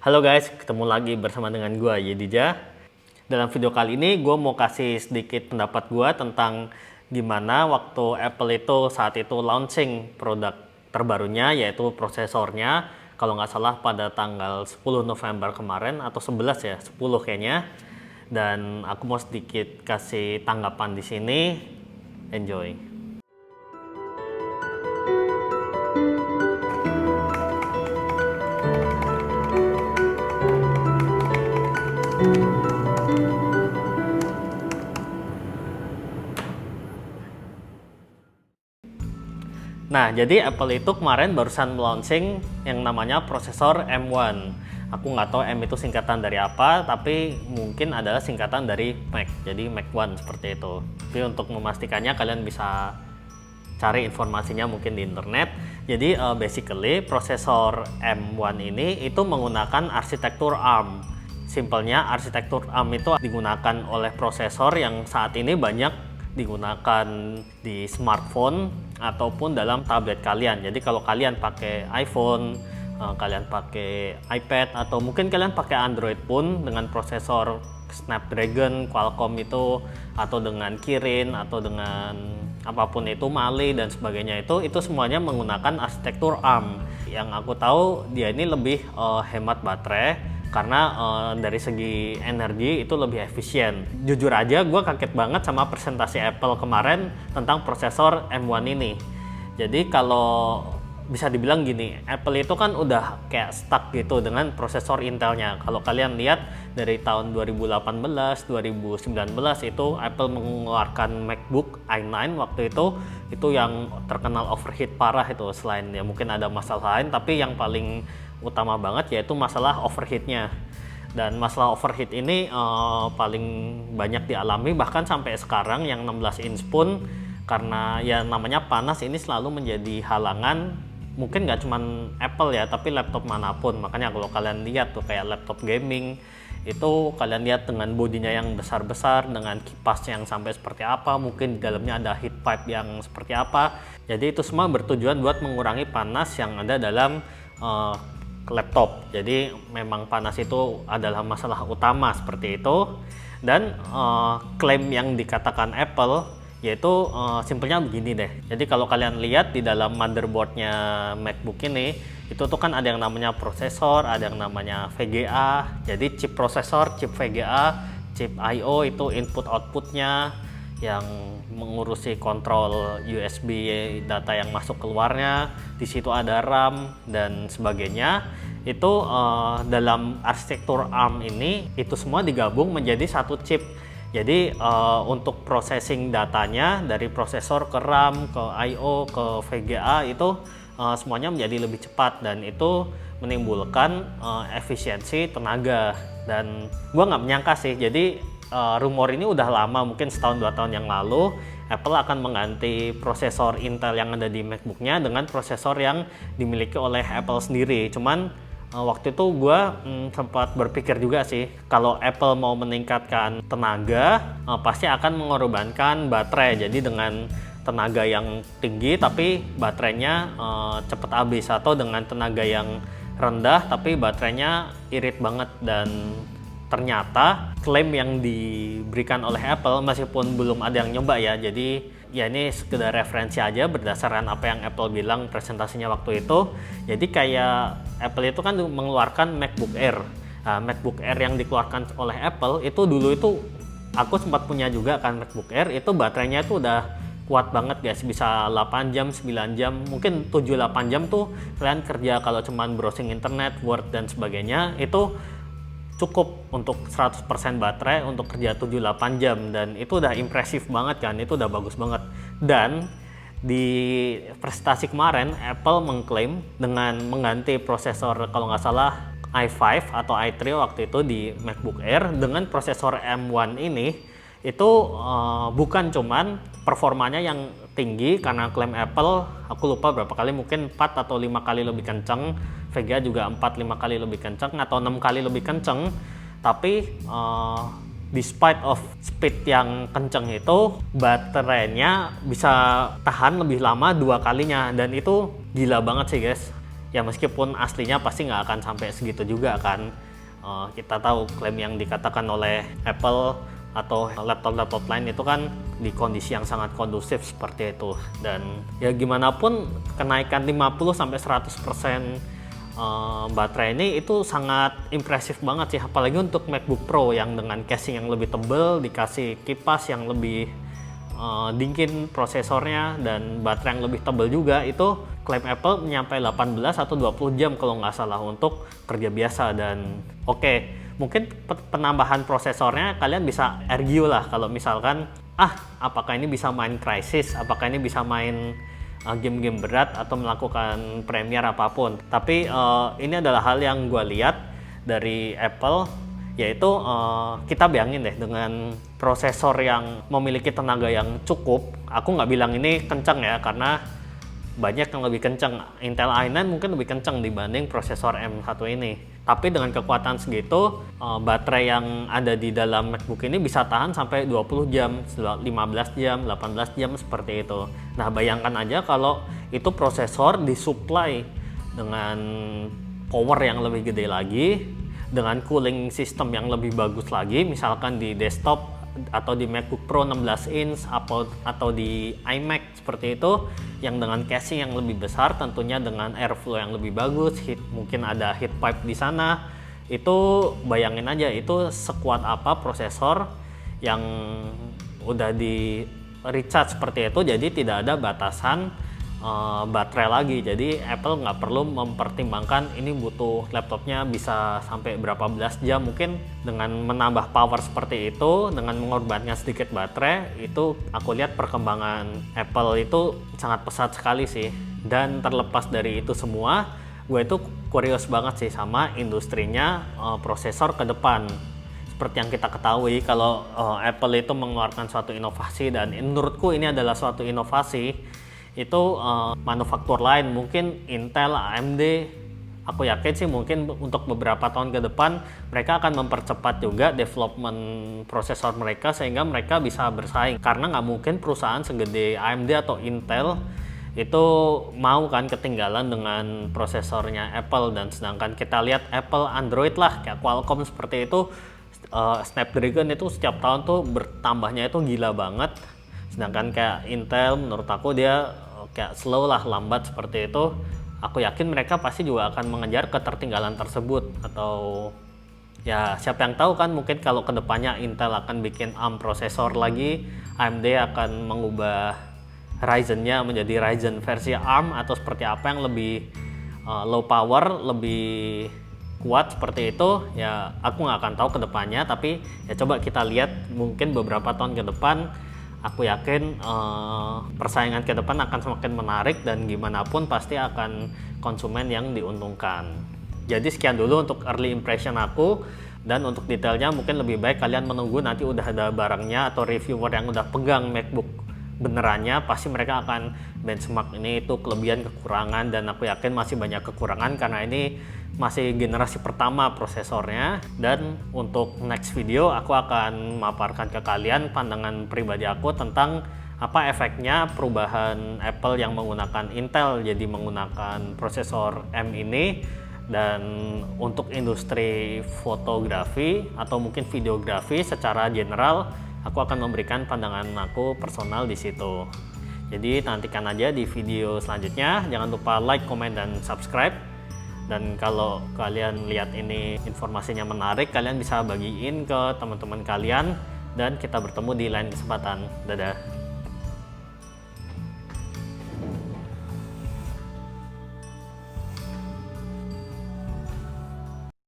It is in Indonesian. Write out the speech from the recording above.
Halo guys, ketemu lagi bersama dengan gue Yedija. Dalam video kali ini gue mau kasih sedikit pendapat gue tentang gimana waktu Apple itu saat itu launching produk terbarunya, yaitu prosesornya. Kalau nggak salah pada tanggal 10 November kemarin atau 11 ya, 10 kayaknya. Dan aku mau sedikit kasih tanggapan di sini. Enjoy. Nah, jadi Apple itu kemarin barusan launching yang namanya prosesor M1. Aku nggak tahu M itu singkatan dari apa, tapi mungkin adalah singkatan dari Mac. Jadi Mac One seperti itu. Tapi untuk memastikannya kalian bisa cari informasinya mungkin di internet. Jadi basically prosesor M1 ini itu menggunakan arsitektur ARM. Simpelnya arsitektur ARM itu digunakan oleh prosesor yang saat ini banyak digunakan di smartphone ataupun dalam tablet kalian. Jadi kalau kalian pakai iPhone, kalian pakai iPad, atau mungkin kalian pakai Android pun dengan prosesor Snapdragon, Qualcomm itu, atau dengan Kirin, atau dengan apapun itu, Mali dan sebagainya itu semuanya menggunakan arsitektur ARM. Yang aku tahu dia ini lebih hemat baterai karena dari segi energi itu lebih efisien. Jujur aja gue kaget banget sama presentasi Apple kemarin tentang prosesor M1 ini. Jadi kalau bisa dibilang gini, Apple itu kan udah kayak stuck gitu dengan prosesor Intelnya. Kalau kalian lihat dari tahun 2018, 2019 itu Apple mengeluarkan MacBook i9 waktu itu yang terkenal overheat parah itu. Selain ya mungkin ada masalah lain, tapi yang paling utama banget yaitu masalah overheatnya. Dan masalah overheat ini paling banyak dialami bahkan sampai sekarang yang 16 inch pun, karena ya namanya panas ini selalu menjadi halangan. Mungkin nggak cuman Apple ya, tapi laptop manapun. Makanya kalau kalian lihat tuh kayak laptop gaming itu kalian lihat dengan bodinya yang besar-besar, dengan kipas yang sampai seperti apa, mungkin di dalamnya ada heat pipe yang seperti apa. Jadi itu semua bertujuan buat mengurangi panas yang ada dalam laptop. Jadi memang panas itu adalah masalah utama seperti itu. Dan klaim yang dikatakan Apple yaitu simpelnya begini deh. Jadi kalau kalian lihat di dalam motherboardnya MacBook ini, itu tuh kan ada yang namanya prosesor, ada yang namanya VGA. Jadi chip prosesor, chip VGA, chip I/O itu input outputnya yang mengurusi kontrol USB data yang masuk keluarnya. Di situ ada RAM dan sebagainya. Itu dalam arsitektur ARM ini itu semua digabung menjadi satu chip. Jadi untuk processing datanya dari prosesor ke RAM, ke I/O, ke VGA itu semuanya menjadi lebih cepat, dan itu menimbulkan efisiensi tenaga. Dan gua nggak menyangka sih, jadi rumor ini udah lama, mungkin setahun 2 tahun yang lalu Apple akan mengganti prosesor Intel yang ada di MacBooknya dengan prosesor yang dimiliki oleh Apple sendiri. Cuman waktu itu gue sempat berpikir juga sih, kalau Apple mau meningkatkan tenaga pasti akan mengorbankan baterai. Jadi dengan tenaga yang tinggi tapi baterainya cepat habis, atau dengan tenaga yang rendah tapi baterainya irit banget. Dan ternyata klaim yang diberikan oleh Apple, meskipun belum ada yang nyoba ya, jadi ya ini sekedar referensi aja berdasarkan apa yang Apple bilang presentasinya waktu itu. Jadi kayak Apple itu kan mengeluarkan MacBook Air. Nah, MacBook Air yang dikeluarkan oleh Apple itu dulu itu aku sempat punya juga kan MacBook Air, itu baterainya itu udah kuat banget guys, bisa 8 jam, 9 jam, mungkin 7-8 jam tuh kalian kerja kalau cuman browsing internet, Word dan sebagainya, itu cukup untuk 100% baterai untuk kerja 7-8 jam. Dan itu udah impresif banget kan, itu udah bagus banget. Dan di presentasi kemarin Apple mengklaim dengan mengganti prosesor kalau nggak salah i5 atau i3 waktu itu di MacBook Air dengan prosesor M1 ini, itu bukan cuman performanya yang tinggi karena klaim Apple, aku lupa berapa kali, mungkin 4 atau 5 kali lebih kencang, VGA juga 4-5 kali lebih kencang atau 6 kali lebih kencang, tapi despite of speed yang kencang itu, baterainya bisa tahan lebih lama 2 kalinya. Dan itu gila banget sih guys. Ya meskipun aslinya pasti nggak akan sampai segitu juga kan. Kita tahu klaim yang dikatakan oleh Apple atau laptop-laptop lain itu kan di kondisi yang sangat kondusif seperti itu. Dan ya gimana pun kenaikan 50-100% baterai ini itu sangat impresif banget sih, apalagi untuk MacBook Pro yang dengan casing yang lebih tebal, dikasih kipas yang lebih dingin prosesornya dan baterai yang lebih tebal juga. Itu klaim Apple menyampai 18 atau 20 jam kalau nggak salah untuk kerja biasa. Dan oke, mungkin penambahan prosesornya kalian bisa argue lah kalau misalkan apakah ini bisa main Crysis, apakah ini bisa main game-game berat atau melakukan Premiere apapun. Tapi ini adalah hal yang gue lihat dari Apple, yaitu kita bayangin deh dengan prosesor yang memiliki tenaga yang cukup. Aku nggak bilang ini kencang ya, karena banyak yang lebih kencang. Intel i9 mungkin lebih kencang dibanding prosesor M1 ini. Tapi dengan kekuatan segitu, baterai yang ada di dalam MacBook ini bisa tahan sampai 20 jam, 15 jam, 18 jam seperti itu. Nah, bayangkan aja kalau itu prosesor disuplai dengan power yang lebih gede lagi, dengan cooling system yang lebih bagus lagi, misalkan di desktop atau di MacBook Pro 16 inch atau di iMac seperti itu, yang dengan casing yang lebih besar, tentunya dengan airflow yang lebih bagus, mungkin ada heat pipe di sana. Itu bayangin aja itu sekuat apa prosesor yang udah di recharge seperti itu, jadi tidak ada batasan baterai lagi. Jadi Apple nggak perlu mempertimbangkan ini butuh laptopnya bisa sampai berapa belas jam. Mungkin dengan menambah power seperti itu, dengan mengorbankan sedikit baterai, itu aku lihat perkembangan Apple itu sangat pesat sekali sih. Dan terlepas dari itu semua, gue itu curious banget sih sama industrinya prosesor ke depan. Seperti yang kita ketahui, kalau Apple itu mengeluarkan suatu inovasi, dan menurutku ini adalah suatu inovasi, itu manufaktur lain, mungkin Intel, AMD, aku yakin sih mungkin untuk beberapa tahun ke depan mereka akan mempercepat juga development prosesor mereka sehingga mereka bisa bersaing. Karena nggak mungkin perusahaan segede AMD atau Intel itu mau kan ketinggalan dengan prosesornya Apple. Dan sedangkan kita lihat Apple Android lah, kayak Qualcomm seperti itu, Snapdragon itu setiap tahun tuh bertambahnya itu gila banget. Sedangkan kayak Intel menurut aku dia kayak slow lah, lambat seperti itu. Aku yakin mereka pasti juga akan mengejar ketertinggalan tersebut. Atau ya siapa yang tahu kan, mungkin kalau kedepannya Intel akan bikin ARM prosesor lagi, AMD akan mengubah Ryzen-nya menjadi Ryzen versi ARM atau seperti apa yang lebih low power, lebih kuat seperti itu. Ya aku nggak akan tahu kedepannya, tapi ya coba kita lihat mungkin beberapa tahun ke depan. Aku yakin persaingan ke depan akan semakin menarik, dan gimana pun pasti akan konsumen yang diuntungkan. Jadi sekian dulu untuk early impression aku, dan untuk detailnya mungkin lebih baik kalian menunggu nanti udah ada barangnya atau reviewer yang udah pegang MacBook benerannya. Pasti mereka akan benchmark ini itu kelebihan kekurangan, dan aku yakin masih banyak kekurangan karena ini masih generasi pertama prosesornya. Dan untuk next video aku akan memaparkan ke kalian pandangan pribadi aku tentang apa efeknya perubahan Apple yang menggunakan Intel jadi menggunakan prosesor M ini. Dan untuk industri fotografi atau mungkin videografi secara general, aku akan memberikan pandangan aku personal di situ. Jadi nantikan aja di video selanjutnya. Jangan lupa like, comment, dan subscribe. Dan kalau kalian lihat ini informasinya menarik, kalian bisa bagiin ke teman-teman kalian. Dan kita bertemu di lain kesempatan. Dadah.